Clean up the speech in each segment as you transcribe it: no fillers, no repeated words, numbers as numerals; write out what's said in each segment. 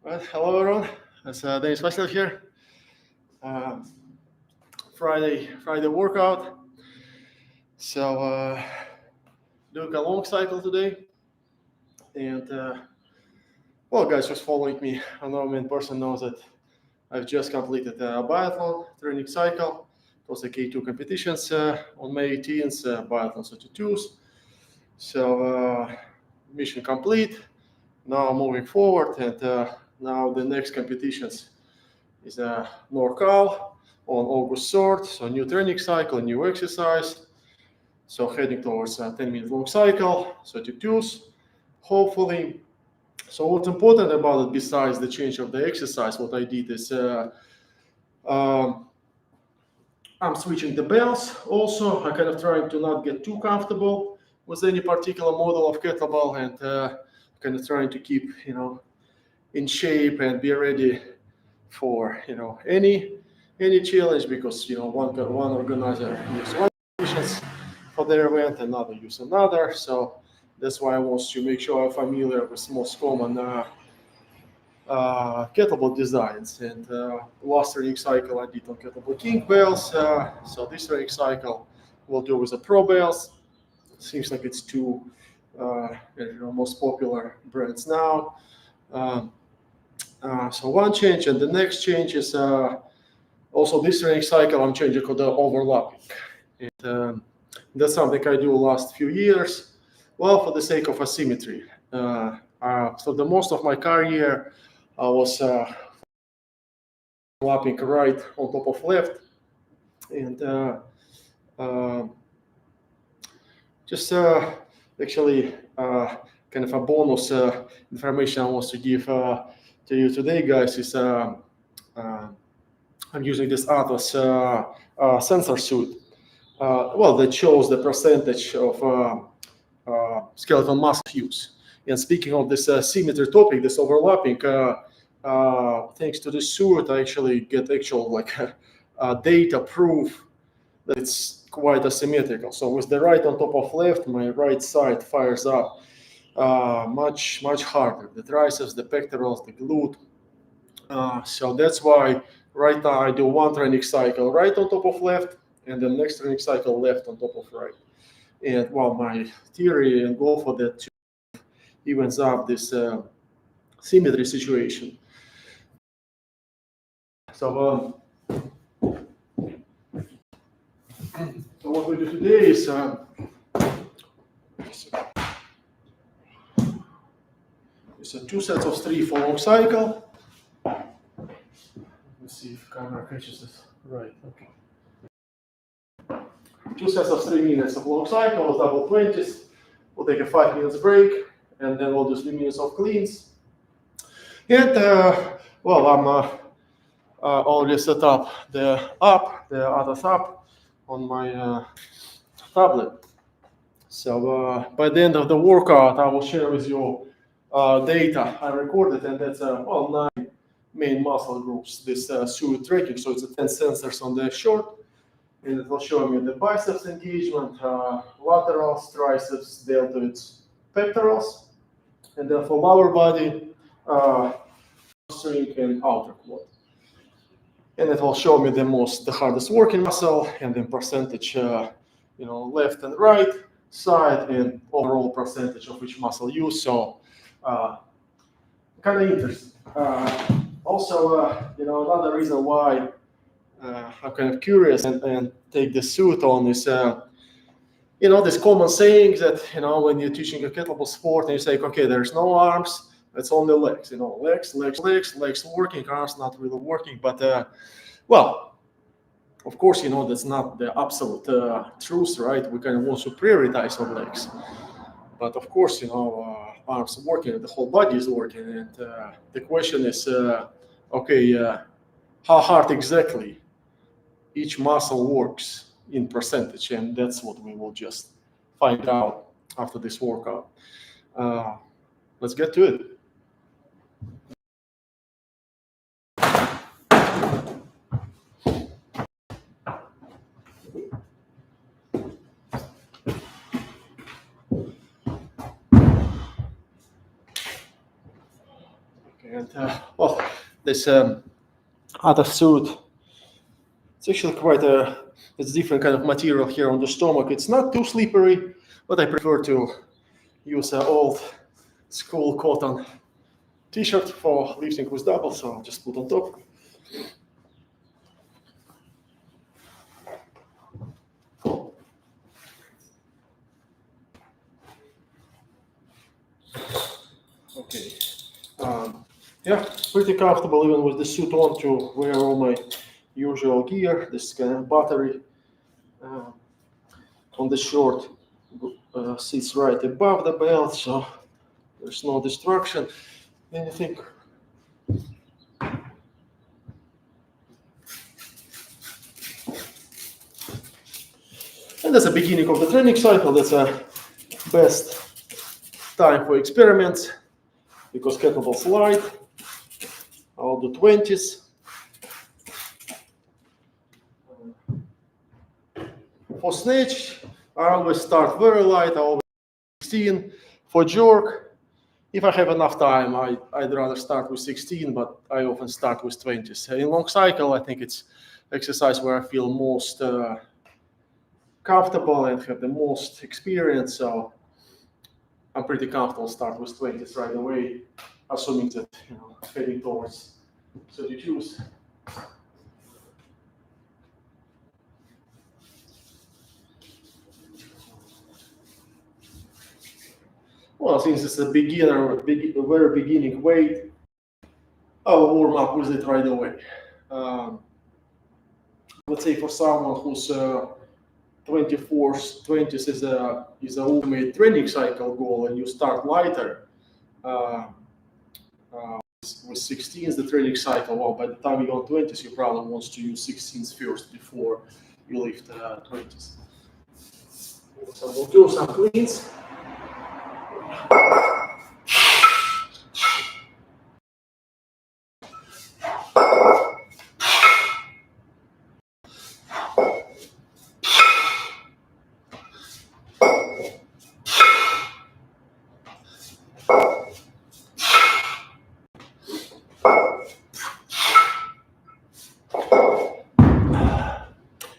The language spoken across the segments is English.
Well, hello everyone. It's Denis Vasilev here. Uh, Friday workout. So doing a long cycle today, and well, guys, just following me. I know me in person knows that I've just completed a biathlon training cycle. It was a K2 competitions on May 18th, biathlon 32s. So mission complete. Now moving forward, and now the next competitions is a NorCal on August 3rd. So new training cycle, new exercise. So heading towards a 10-minute long cycle, 32s, hopefully. So what's important about it, besides the change of the exercise, what I did is I'm switching the bells. Also, I kind of trying to not get too comfortable with any particular model of kettlebell, and kind of trying to keep, in shape and be ready for any challenge, because one organizer uses one conditions for their event, another use another. So that's why I want to make sure I'm familiar with most common kettlebell designs. And last training cycle I did on kettlebell king bells. So this training cycle we'll do with the pro bells. Seems like it's two most popular brands now. So one change, and the next change is also this training cycle I'm changing to the overlapping. And that's something I do last few years, well, for the sake of asymmetry. So the most of my career I was overlapping right on top of left, and just actually kind of a bonus information I want to give to you today, guys, is I'm using this Atlas sensor suit. That shows the percentage of skeletal muscle use. And speaking of this symmetry topic, this overlapping, thanks to this suit, I actually get data proof that it's quite asymmetrical. So with the right on top of left, my right side fires up much harder. The triceps, the pectorals, the glute. So that's why right now I do one training cycle right on top of left, and the next training cycle left on top of right. And my theory and goal for that evens up this symmetry situation. So what we do today is it's two sets of three for long cycle. Let's see if camera catches this right. Okay. Two sets of 3 minutes of long cycle, double 20s. We'll take a 5 minutes break, and then we'll do 3 minutes of cleans. And I'm already set up the Atlas app on my tablet. So by the end of the workout, I will share with you data I recorded, and that's 9 main muscle groups. This suit tracking, so it's 10 sensors on the short. And it will show me the biceps engagement, laterals, triceps, deltoids, pectorals, and then for lower body, hamstring and outer quad. And it will show me the hardest working muscle, and then percentage, left and right side, and overall percentage of each muscle used. So kind of interesting. Also, another reason why I'm kind of curious and take the suit on is, this common saying that, when you're teaching a kettlebell sport and you say, okay, there's no arms, it's only legs, legs working, arms not really working. But, of course, that's not the absolute truth, right? We kind of want to prioritize on legs. But of course, arms working, the whole body is working. And the question is, how hard exactly each muscle works in percentage, and that's what we will just find out after this workout. Let's get to it. Okay. And well, this other suit, it's actually it's different kind of material here on the stomach. It's not too slippery, but I prefer to use an old school cotton t-shirt for lifting with double, so I'll just put on top. Okay. Yeah, pretty comfortable even with the suit on to wear all my usual gear. This kind of battery on the short sits right above the belt, so there's no distraction. Anything. And that's the beginning of the training cycle. That's a best time for experiments because kettlebell's light. I'll do 20s. For snatch, I always start very light. I always 16. For jerk, if I have enough time, I'd rather start with 16, but I often start with 20s. In long cycle, I think it's exercise where I feel most comfortable and have the most experience. So I'm pretty comfortable start with 20s right away, assuming that heading towards 32s. Well, since it's a beginner, very beginning weight, I'll warm up with it right away. Let's say for someone who's 24s, 20s is a ultimate training cycle goal, and you start lighter with 16s, the training cycle. Well, by the time you're on 20s, you probably want to use 16s first before you lift 20s. So we'll do some cleans.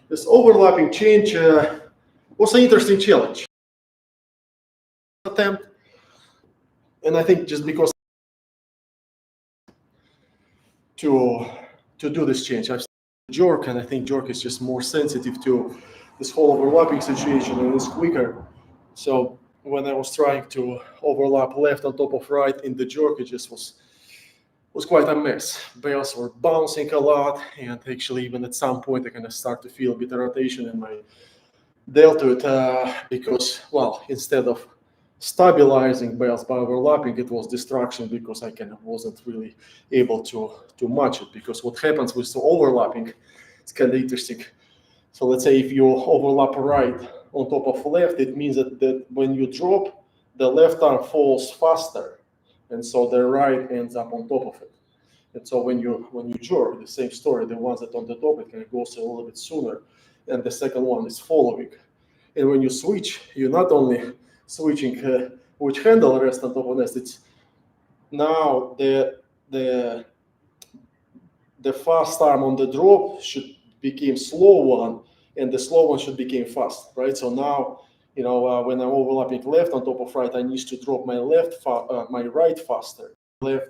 This overlapping change was an interesting challenge attempt, and I think just because to do this change, I've started jerk, and I think jerk is just more sensitive to this whole overlapping situation and it's quicker. So when I was trying to overlap left on top of right in the jerk, it just was quite a mess. Bells were bouncing a lot, and actually even at some point I kind of start to feel a bit of rotation in my deltoid because, well, instead of stabilizing bells by overlapping, it was distraction because I kind of wasn't really able to match it. Because what happens with the overlapping, it's kind of interesting. So let's say if you overlap right on top of left, it means that when you drop, the left arm falls faster, and so the right ends up on top of it. And so when you jerk, the same story, the ones that on the top, it kind of goes a little bit sooner, and the second one is following. And when you switch, you're not only switching which handle rests on top of this, it's now the fast arm on the drop should become slow one, and the slow one should become fast, right? So now, when I'm overlapping left on top of right, I need to drop my my right faster, left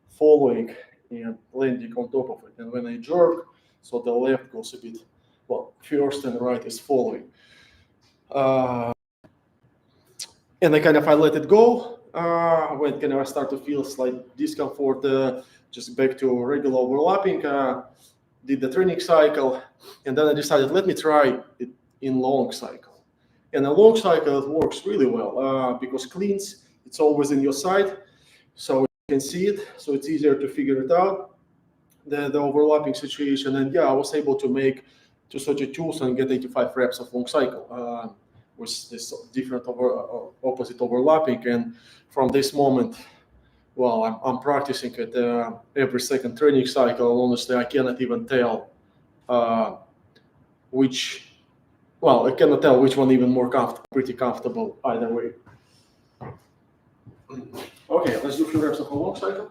following and landing on top of it. And when I jerk, so the left goes a bit, well, first and right is following. And I let it go. When I start to feel slight discomfort, just back to regular overlapping, did the training cycle, and then I decided, let me try it in long cycle. And a long cycle, it works really well because cleans, it's always in your side, so you can see it, so it's easier to figure it out, the overlapping situation. And yeah, I was able to make 232s and get 85 reps of long cycle with this different opposite overlapping. And from this moment, well, I'm practicing it every second training cycle. Honestly, I cannot even tell I cannot tell which one even more comfortable. Pretty comfortable either way. Okay, let's do a few reps of a long cycle.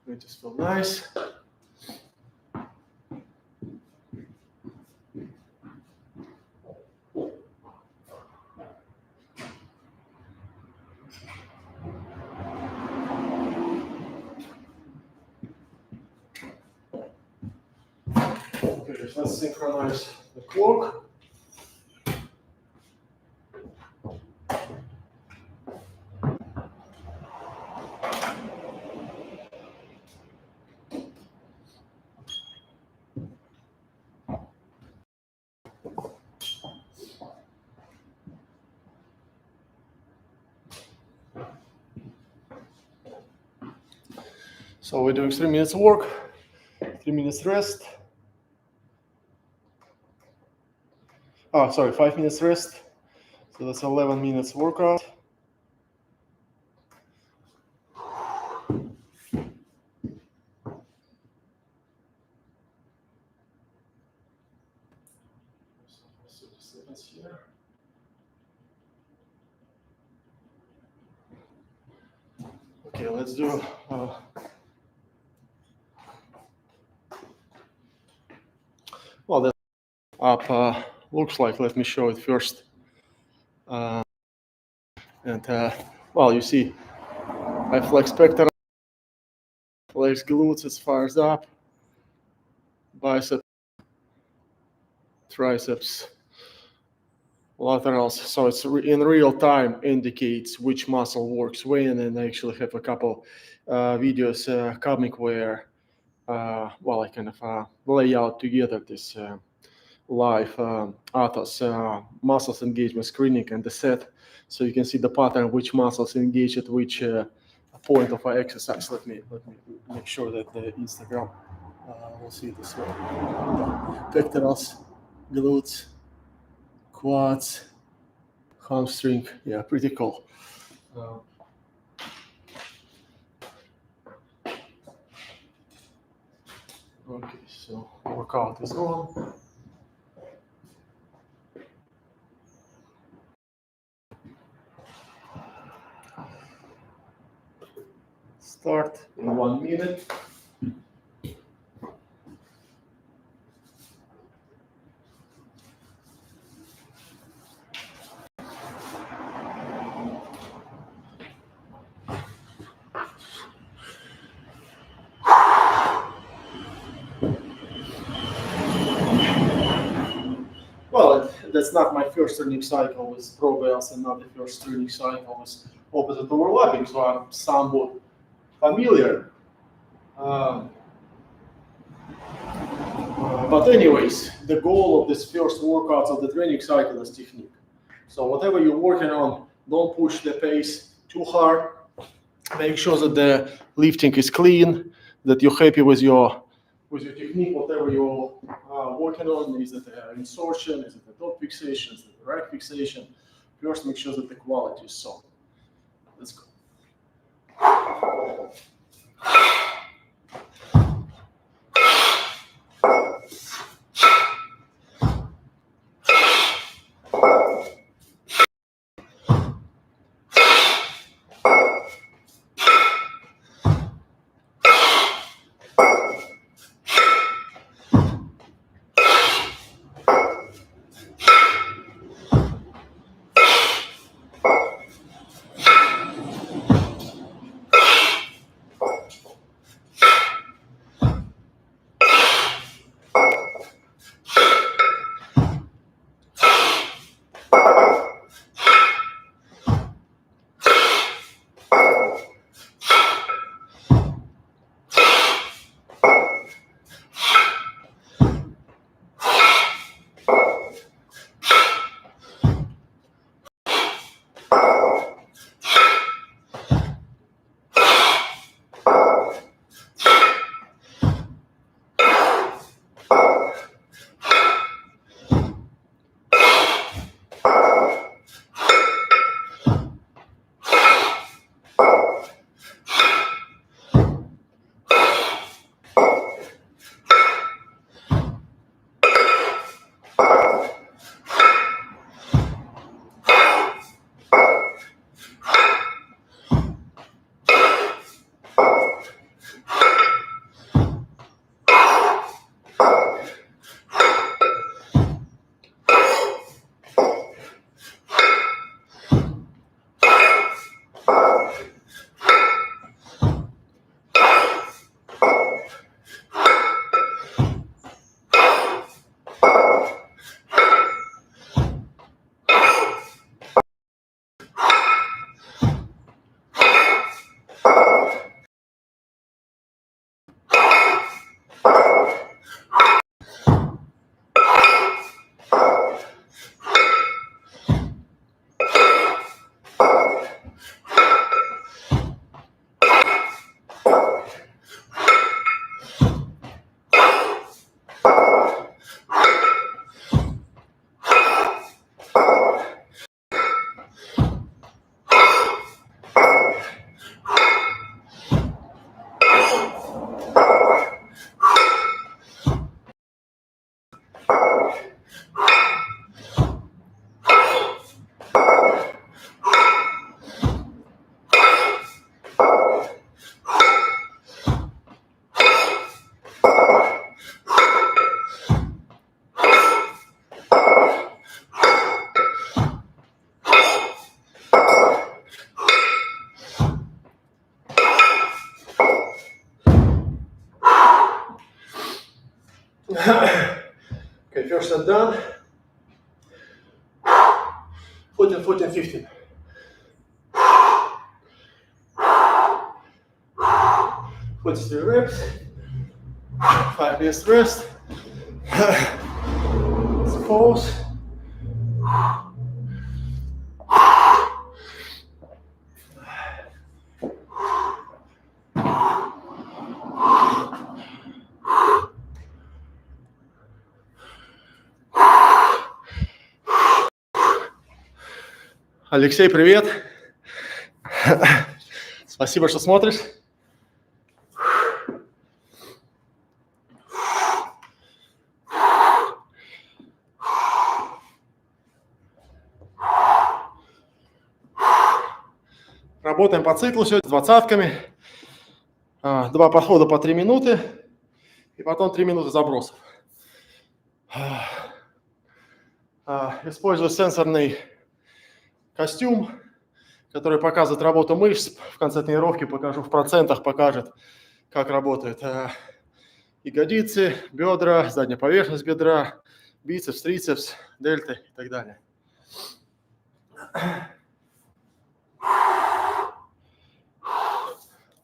It just feel nice. Okay, let's synchronize the clock. So we're doing 3 minutes work, 3 minutes rest. Oh, sorry, 5 minutes rest. So that's 11 minutes workout. Okay, let's do well, that up looks like. Let me show it first. Well, you see, I flex pectoral, flex glutes, it fires up, biceps, triceps, laterals. So it's in real time indicates which muscle works when, and I actually have a couple videos coming where, I kind of lay out together this live Athos muscles engagement screening and the set, so you can see the pattern, which muscles engage at which point of our exercise. Let me make sure that the Instagram will see this way. Pectorals, glutes, quads, hamstring. Yeah, pretty cool. Okay, so workout is on. Start in 1 minute. Well, that's not my first training cycle with Probells, and not the first training cycle with opposite overlapping, so I'm somewhat familiar. But anyways, the goal of this first workouts of the training cycle is technique. So whatever you're working on, don't push the pace too hard. Make sure that the lifting is clean, that you're happy with your technique, whatever you're working on. Is it an insertion? Is it a top fixation? Is it a rack fixation? First, make sure that the quality is solid. Let's go. 14, 14, 15. 43 reps. 5 minutes rest. Let's pause. Алексей, привет. Спасибо, что смотришь. Работаем по циклу сегодня с двадцатками. 2 подхода по 3 минуты. И потом 3 минуты забросов. Использую сенсорный костюм, который показывает работу мышц. В конце тренировки покажу в процентах, покажет, как работают ягодицы, бедра, задняя поверхность бедра, бицепс, трицепс, дельты и так далее.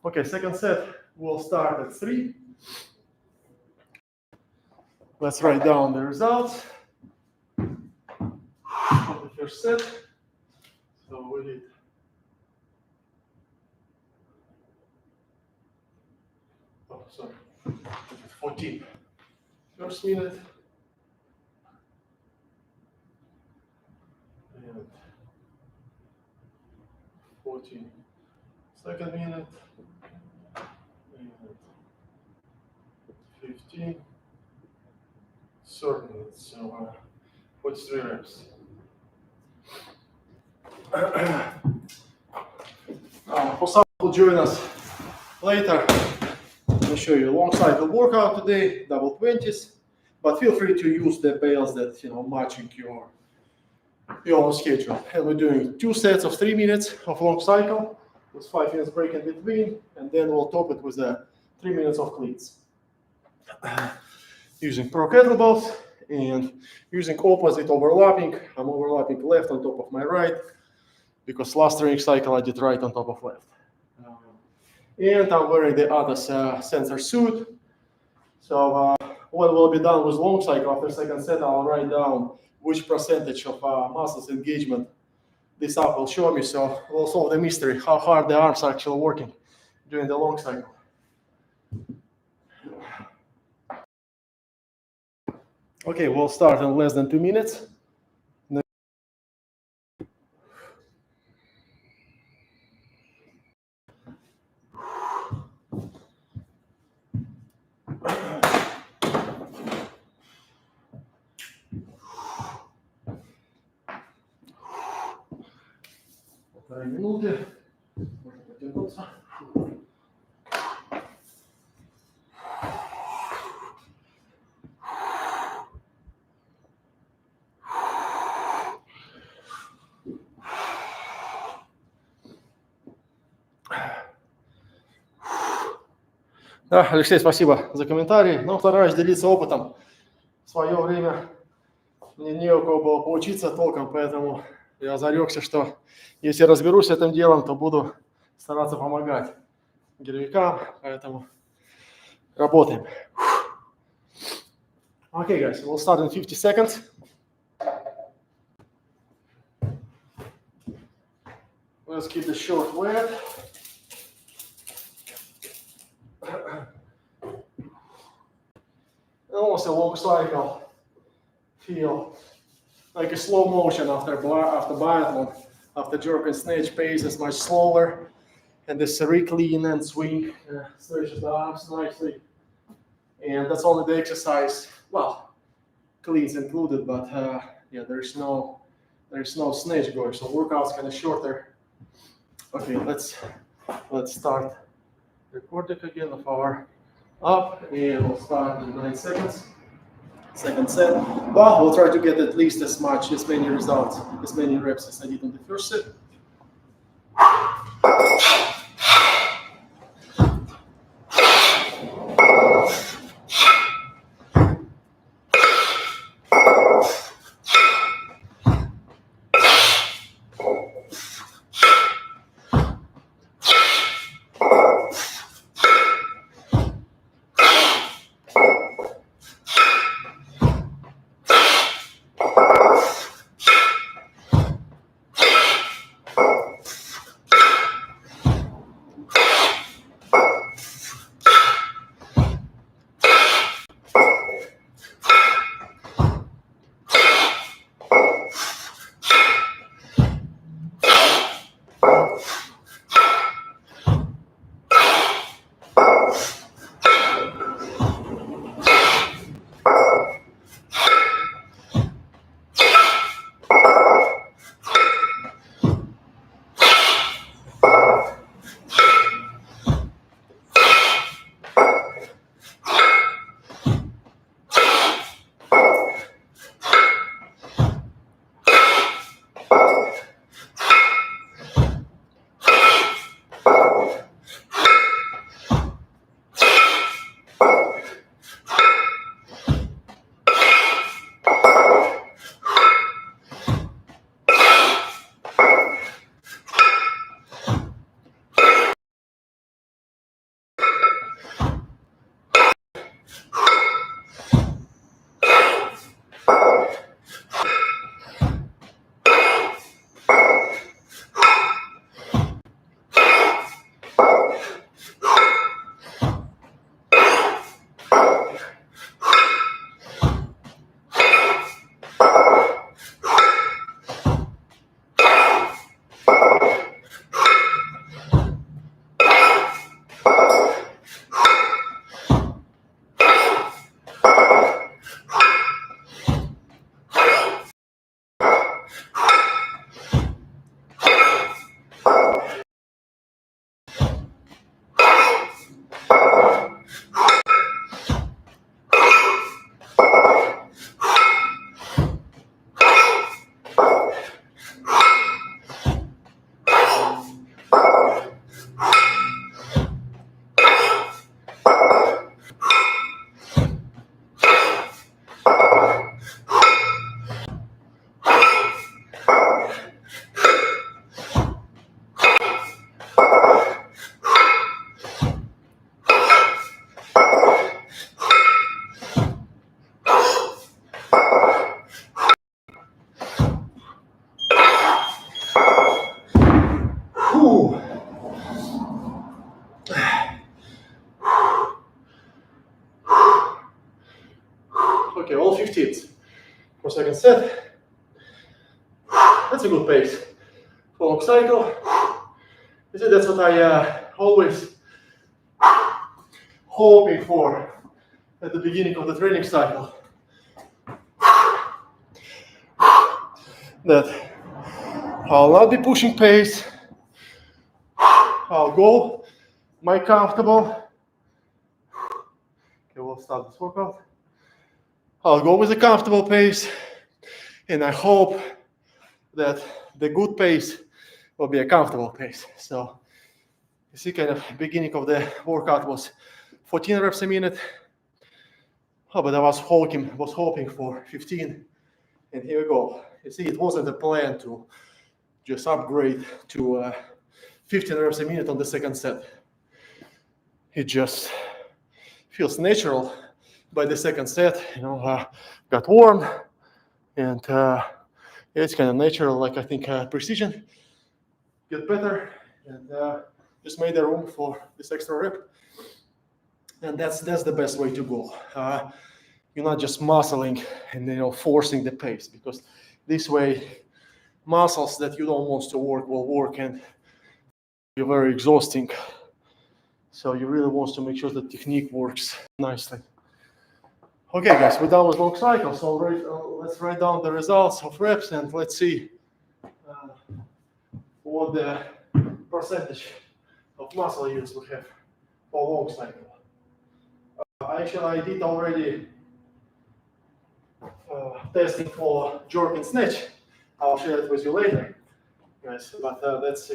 Okay, second set will start at 3. Let's write down the results of the first set. So we did 14 first minute and 14 second minute and 15 third minute. So 43 reps. For some who join us later, I'll show you a long cycle workout today, double 20s, but feel free to use the bales that matching your own schedule. And we're doing 2 sets of 3 minutes of long cycle with 5 minutes break in between, and then we'll top it with 3 minutes of cleans. Using pro kettlebells and using opposite overlapping. I'm overlapping left on top of my right because last training cycle I did right on top of left. And I'm wearing the other sensor suit. So when we'll be done with long cycle, after second set, I'll write down which percentage of muscles engagement this app will show me. So we'll solve the mystery, how hard the arms are actually working during the long cycle. Okay, we'll start in less than 2 minutes. Минуты. Можно потянуться. Да, Алексей, спасибо за комментарий. Ну, стараюсь делиться опытом. В свое время мне не у кого было поучиться толком, поэтому я зарекся, что если разберусь с этим делом, то буду стараться помогать гиревикам, поэтому работаем. Okay, guys, we'll start in 50 seconds. Let's keep the short wet. Almost a long cycle. Feel like a slow motion after biathlon. After jerk and snatch, pace is much slower. And this reclean and swing stretches the arms nicely. And that's only the exercise. Well, cleans included, but yeah, there's no snatch going. So workout's kind of shorter. Okay, let's start recording again of our up, and we'll start in 9 seconds. Second set. Well, we'll try to get at least as many results, as many reps as I did on the first set. Whew. Okay, all 15s for second set. That's a good pace for long cycle. You see, that's what I always hoping for at the beginning of the training cycle. That I'll not be pushing pace. I'll go my comfortable. Okay, we'll start this workout. I'll go with a comfortable pace, and I hope that the good pace will be a comfortable pace. So you see, kind of beginning of the workout was 14 reps a minute. Oh, but I was hoping for 15, and here we go. You see, it wasn't a plan to just upgrade to 15 reps a minute on the second set. It just feels natural by the second set. Got warm, and it's kind of natural. Like I think precision get better, and just made the room for this extra rep. And that's the best way to go. You're not just muscling and forcing the pace, because this way muscles that you don't want to work will work, and you're very exhausting. So you really want to make sure the technique works nicely. Okay, guys, we're done with long cycle. So let's write down the results of reps, and let's see what the percentage of muscle use we have for long cycle. Actually, I did already testing for jerk and snatch. I'll share it with you later, guys. But that's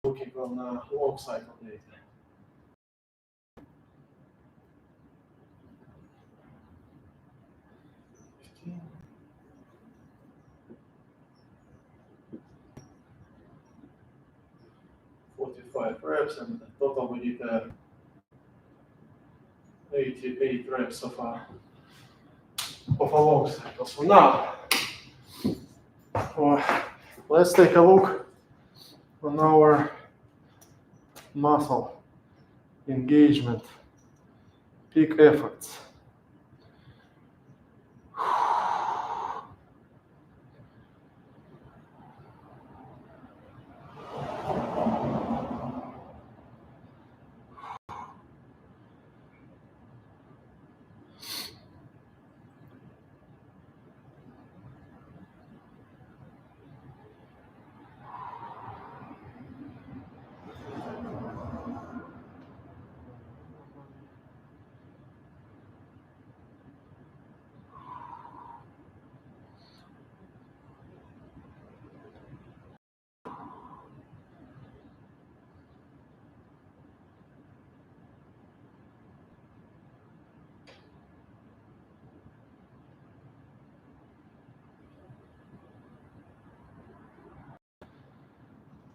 looking on long cycle data. "45 reps, and the total we did 88 reps of a long cycle. So now, let's take a look on our muscle engagement peak efforts.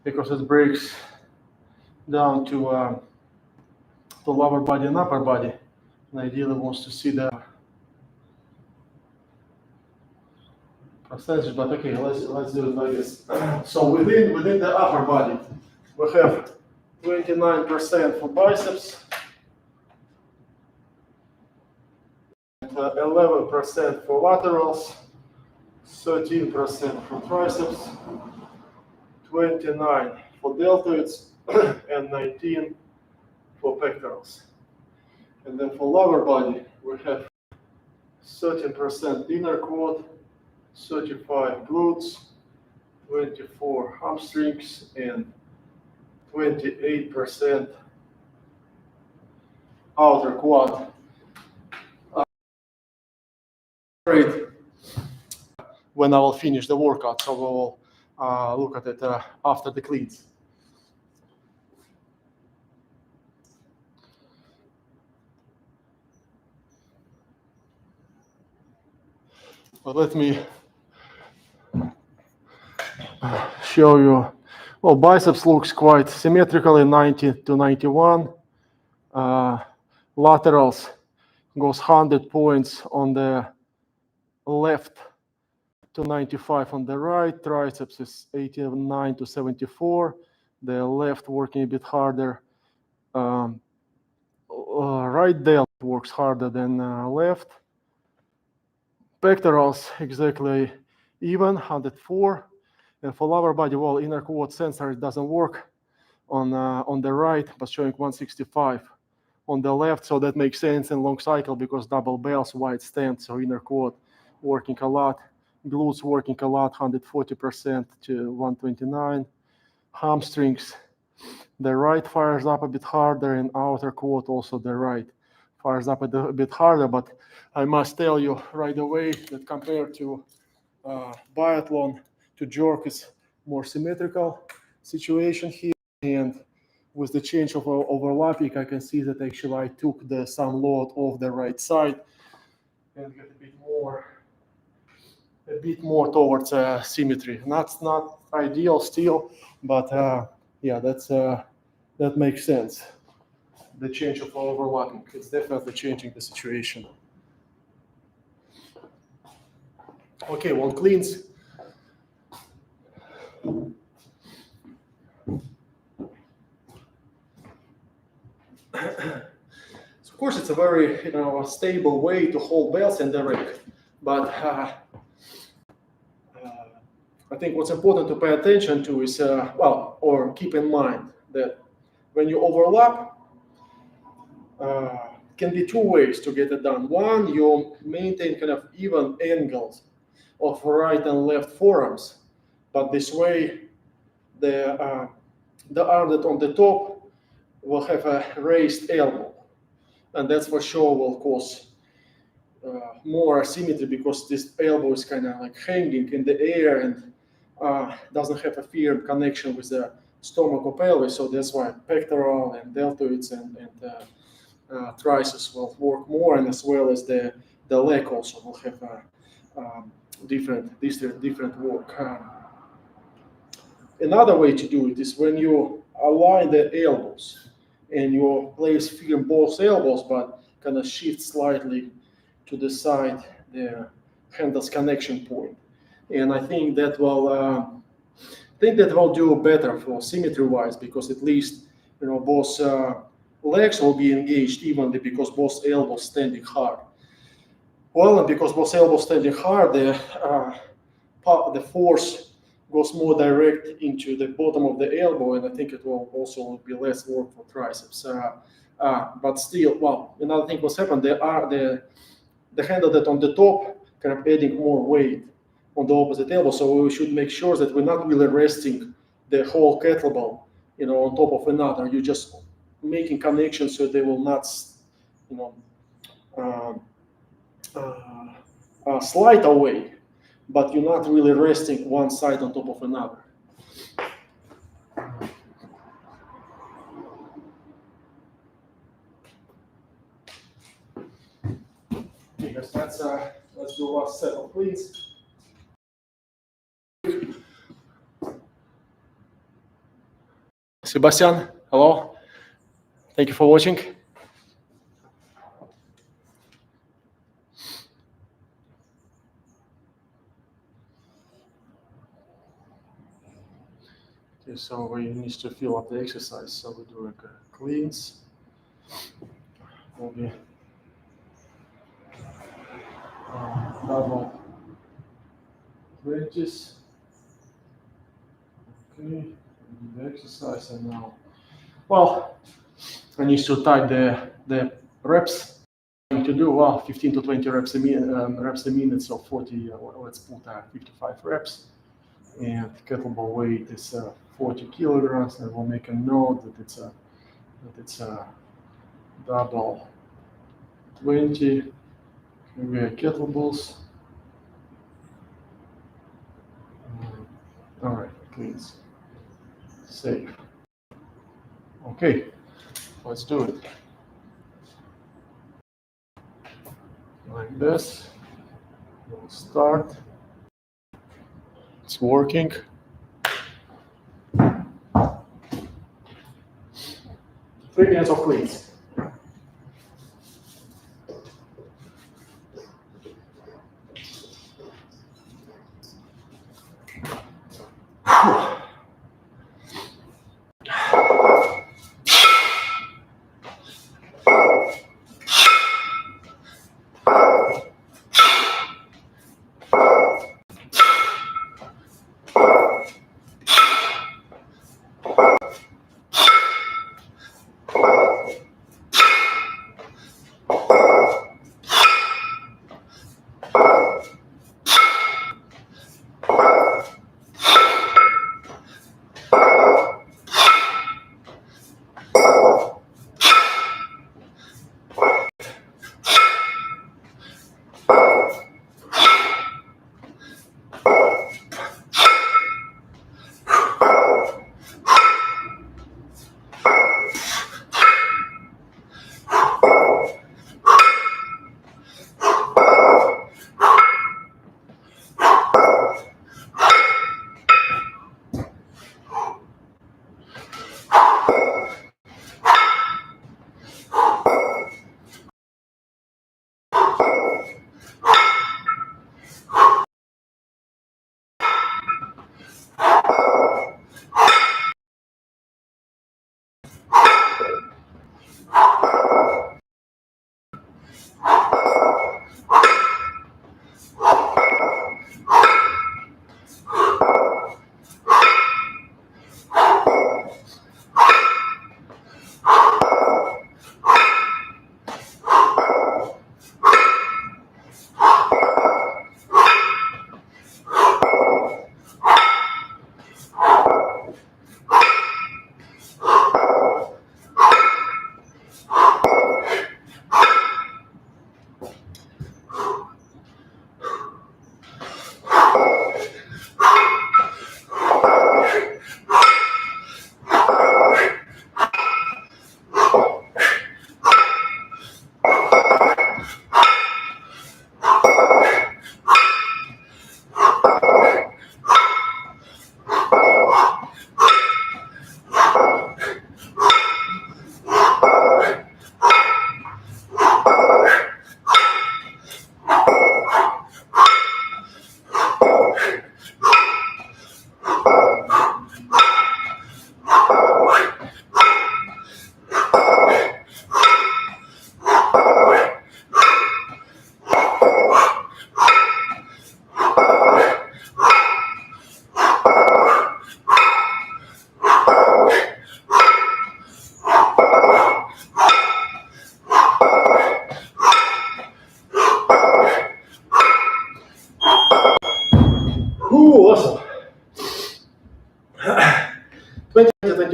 Because it breaks down to lower body and upper body, and ideally wants to see the percentage. But okay, let's do it like this. So within the upper body, we have 29% for biceps, 11% for laterals, 13% for triceps, 29 for deltoids, and 19 for pectorals. And then for lower body, we have 13% inner quad, 35 glutes, 24 hamstrings, and 28% outer quad. When I will finish the workout, so we'll look at it after the cleans. But let me show you. Well, biceps looks quite symmetrically, 90 to 91. Laterals goes 100 points on the left to 95 on the right. Triceps is 89 to 74. The left working a bit harder. Right delt works harder than left. Pectorals exactly even, 104. And for lower body, well, inner quad sensor doesn't work on the right, but showing 165 on the left. So that makes sense in long cycle because double bells, wide stand, so inner quad working a lot. Glutes working a lot, 140% to 129. Hamstrings, the right fires up a bit harder, and outer quad also the right fires up a bit harder. But I must tell you right away that compared to biathlon, to jerk is more symmetrical situation here. And with the change of overlapping, I can see that actually I took some load off the right side and get a bit more towards symmetry. That's not ideal still, but yeah, that makes sense. The change of overlapping, it's definitely changing the situation. Okay, well, cleans. So of course, it's a very stable way to hold bells in the ring, but I think what's important to pay attention to is, or keep in mind that when you overlap, can be two ways to get it done. One, you maintain kind of even angles of right and left forearms, but this way the arm that on the top will have a raised elbow, and that's for sure will cause more asymmetry because this elbow is kind of like hanging in the air and doesn't have a firm connection with the stomach or pelvis. So that's why pectoral and deltoids and triceps will work more, and as well as the leg also will have different work. Another way to do it is when you align the elbows and you place firm both elbows, but kind of shift slightly to the side the handle's connection point. And I think that will do better for symmetry-wise because at least both legs will be engaged evenly because both elbows standing hard. Well, and because both elbows standing hard, the force goes more direct into the bottom of the elbow, and I think it will also be less work for triceps. But still, well, another thing what's happened, the handle that on the top kind of adding more weight on the opposite elbow, so we should make sure that we're not really resting the whole kettlebell, on top of another. You're just making connections so they will not, slide away, but you're not really resting one side on top of another. Because let's do last set of cleans. Sebastian, hello. Thank you for watching. Okay, so we need to fill up the exercise. So we do like cleans. Maybe double 20s. Okay, the exercise, and now, well, I need to type the reps. To do 15 to 20 reps a minute, so 40. Let's put 55 reps, and kettlebell weight is 40 kilograms. I will make a note that it's a double 20 kettlebells. All right, please save. Okay, let's do it. Like this. We'll start. It's working. 3 minutes of cleans.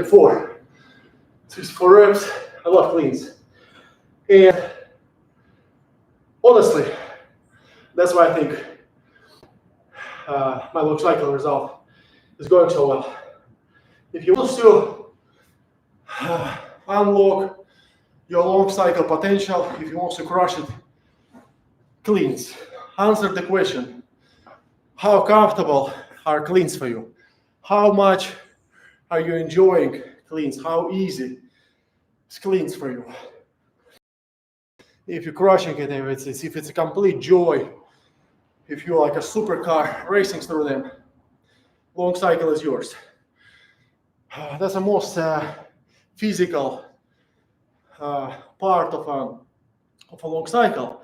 24. 64 reps. I love cleans. And honestly, that's why I think my long cycle result is going so well. If you want to unlock your long cycle potential, if you want to crush it, cleans. Answer the question: how comfortable are cleans for you? How much are you enjoying cleans? How easy is cleans for you? If you're crushing it, if it's a complete joy, if you're like a supercar racing through them, long cycle is yours. That's the most physical part of a long cycle.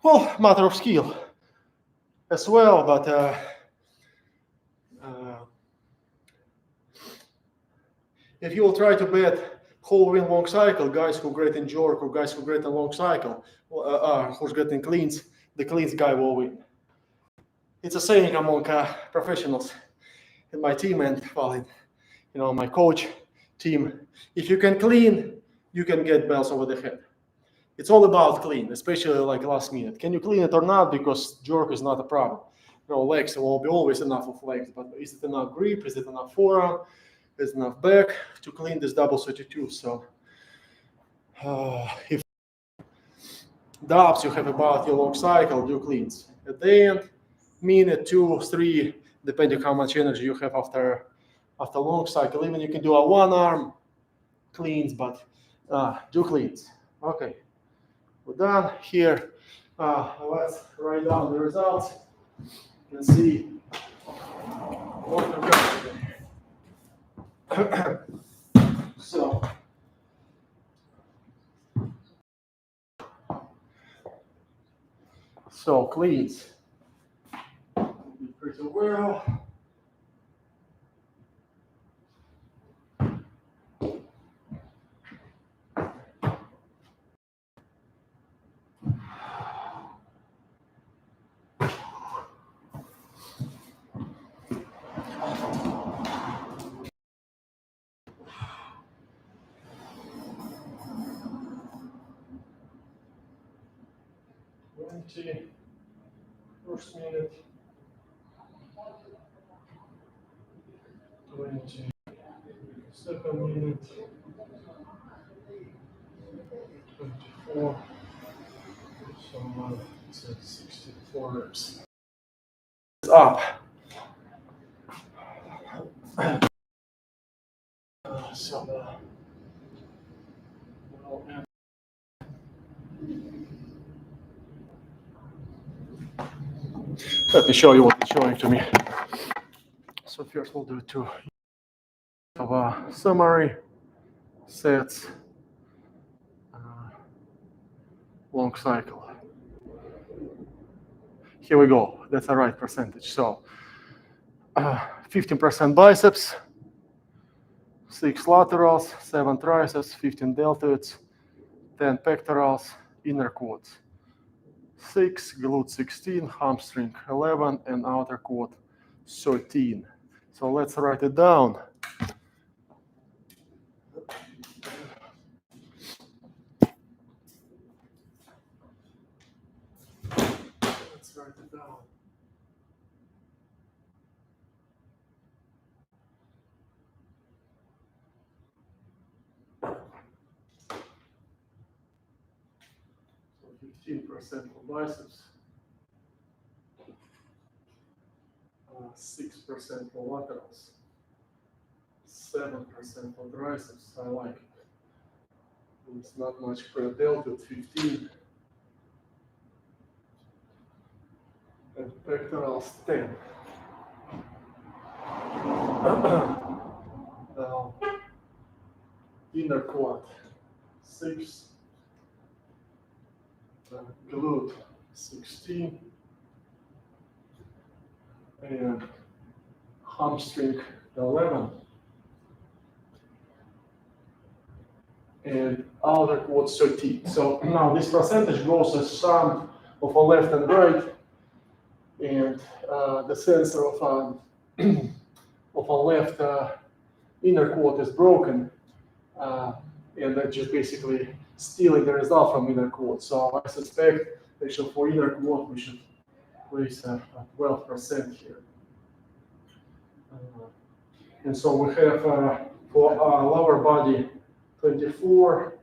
Well, matter of skill as well, but if you will try to bet who win long cycle, guys who great in jerk or guys who great in long cycle, who's getting cleans, the cleans guy will win. It's a saying among professionals in my team and my coach team. If you can clean, you can get bells over the head. It's all about clean, especially like last minute. Can you clean it or not? Because jerk is not a problem. Legs, there will be always enough of legs, but is it enough grip? Is it enough forearm? Is it enough back to clean this double 32? So if doubts you have about your long cycle, do cleans. At the end, minute, 2, 3, depending how much energy you have after long cycle. Even you can do a one arm cleans, but do cleans. Okay, we're done here. Let's write down the results and see what we've got today. So cleans pretty well. First minute, 20, second minute, 24, so it's at 64 reps. Up. Let me show you what it's showing to me. So first we'll do 2 of a summary sets, long cycle. Here we go. That's the right percentage. So 15% biceps, 6 laterals, 7 triceps, 15 deltoids, 10 pectorals, inner quads, 6, glute 16, hamstring 11, and outer quad 13. So let's write it down. Let's write it down. So 15% for biceps, 6% for laterals, 7% for triceps. I like it. It's not much per deltoid, 15. And pectorals 10. Now, inner quad 6, glute 16, and hamstring 11, and outer quad 13. So now this percentage goes as sum of a left and right, and the sensor of a left inner quad is broken, and that's just basically stealing the result from inner quad. So I suspect actually for inner quad we should place a 12% here. And so we have for our lower body 24,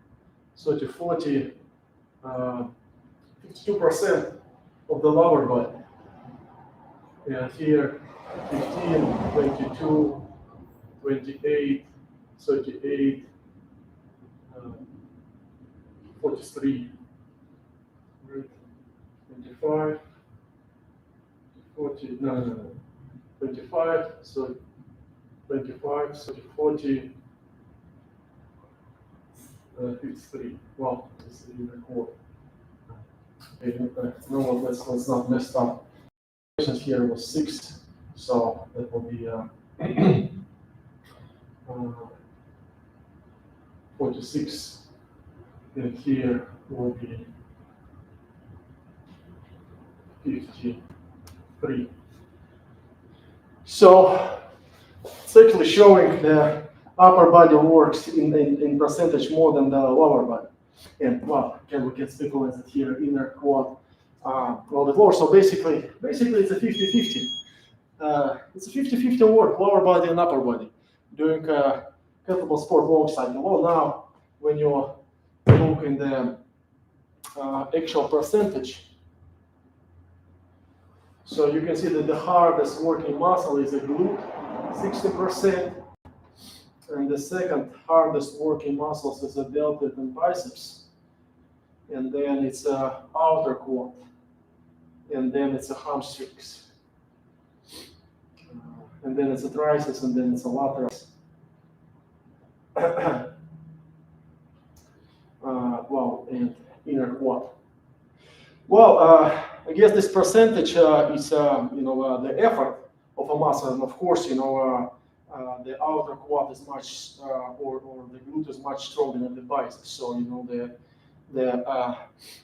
30, 40, 52% of the lower body. And here 15, 22, 28, 38, 43, right? 25, 40, no, 25, so 25, 30, 40, 53. Well, this is the record. No, let's not mess up. Here was 6, so that will be 46, and here will be 53. So it's actually showing the upper body works in percentage more than the lower body. And well, again, we can speculate that here inner quad a little bit lower. So basically it's a 50-50. It's a 50-50 work, lower body and upper body, doing kettlebell sport long cycle. Well, now when you look in the actual percentage, so you can see that the hardest working muscle is the glute, 60%, and the second hardest working muscles is the deltoid and biceps, and then it's outer quad, and then it's a hamstrings, and then it's a triceps, and then it's a laterals. Well, and inner quad. Well, I guess this percentage is the effort of a muscle, and of course, the outer quad is much, or the glute is much stronger than the biceps. So the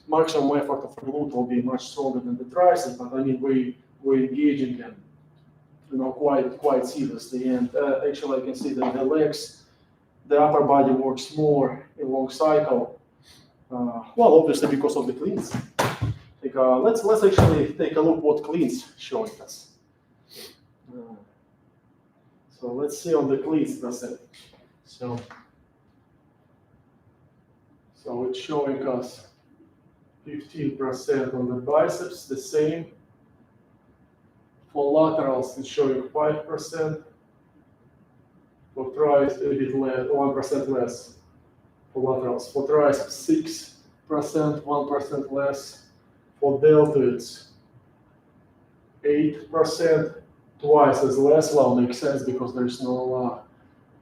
maximum effort of the glute will be much stronger than the triceps. But I mean, we're engaging them, quite seriously. And actually, I can see that the legs, the upper body works more in long cycle. Well, obviously because of the cleans. Let's actually take a look what cleans showing us. So let's see on the cleans percentage. So it's showing us 15% on the biceps, the same. For laterals, it's showing 5%. For triceps, a bit less, 1% less. For laterals, for triceps, 6%, 1% less. For deltoids, 8%, twice as less. Well, makes sense because there's no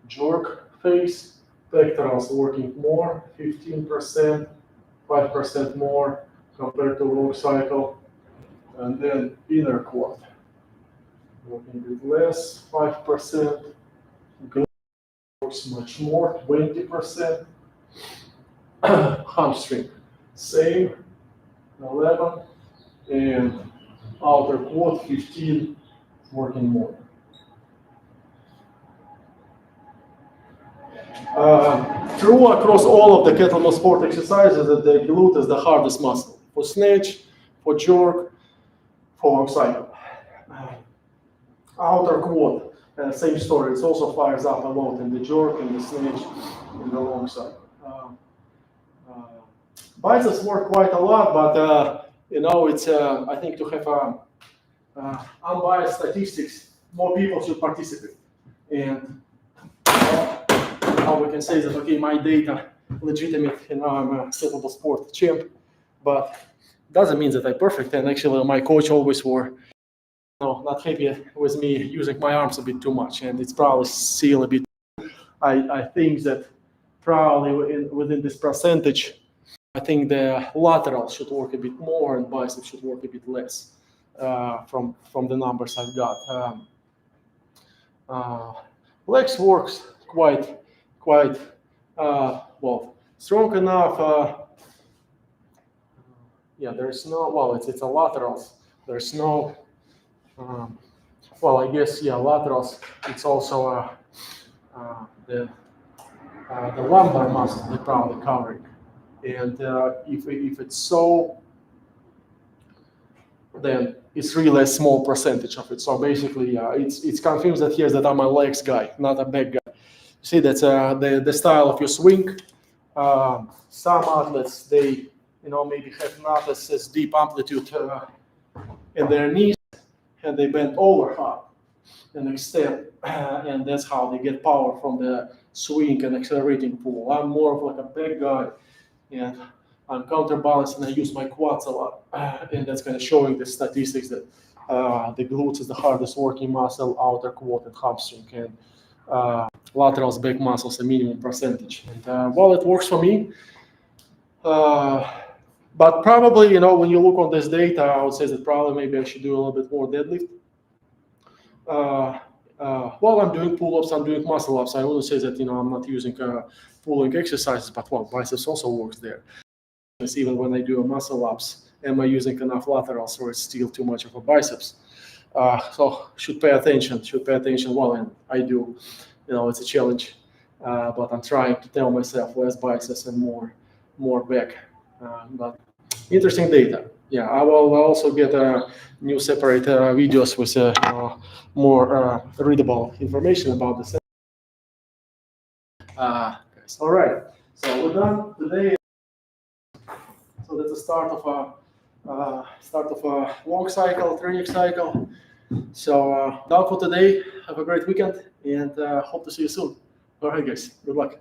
jerk phase. Pectorals working more, 15%, 5% more compared to long cycle. And then inner quad, working a bit less, 5%. Glute works much more, 20%. Hamstring, same, 11, and outer quad 15, working more. True across all of the kettlebell sport exercises that the glute is the hardest muscle for snatch, for jerk, for long cycle. Outer quad, same story. It also fires up a lot in the jerk, in the snatch, in the long cycle. Biceps work quite a lot, but it's I think to have unbiased statistics, more people should participate. And now we can say that okay, my data legitimate, I'm a kettlebell sport champ, but doesn't mean that I'm perfect. And actually, my coach always were not happy with me using my arms a bit too much, and it's probably still a bit. I think that probably within this percentage, I think the lateral should work a bit more and biceps should work a bit less from the numbers I've got. Legs works quite well, strong enough. There's no, it's a laterals. There's no, I guess, laterals. It's also the lumbar muscle they're probably covering. And if it's so, then it's really a small percentage of it. So basically, it's confirms that here that I'm a legs guy, not a back guy. You see, that's the style of your swing. Some athletes, they maybe have not as deep amplitude in their knees, and they bend over hard and extend, and that's how they get power from the swing and accelerating pull. I'm more of like a back guy, and I'm counterbalanced, and I use my quads a lot, and that's kind of showing the statistics that the glutes is the hardest working muscle, outer quad and hamstring, and laterals, back muscles, a minimum percentage. And well, it works for me. But probably, when you look on this data, I would say that probably maybe I should do a little bit more deadlift. Well, I'm doing pull-ups, I'm doing muscle-ups. I wouldn't say that, I'm not using pulling exercises, but well, biceps also works there. Even when I do a muscle-ups, am I using enough laterals or it's still too much of a biceps? So should pay attention. Well, and I do, it's a challenge, but I'm trying to tell myself less biceps and more back. But interesting data. Yeah, I will also get new separate videos with more readable information about this. Guys. All right, so we're done today. So that's the start of a long cycle, training cycle. So done for today. Have a great weekend, and hope to see you soon. All right, guys. Good luck.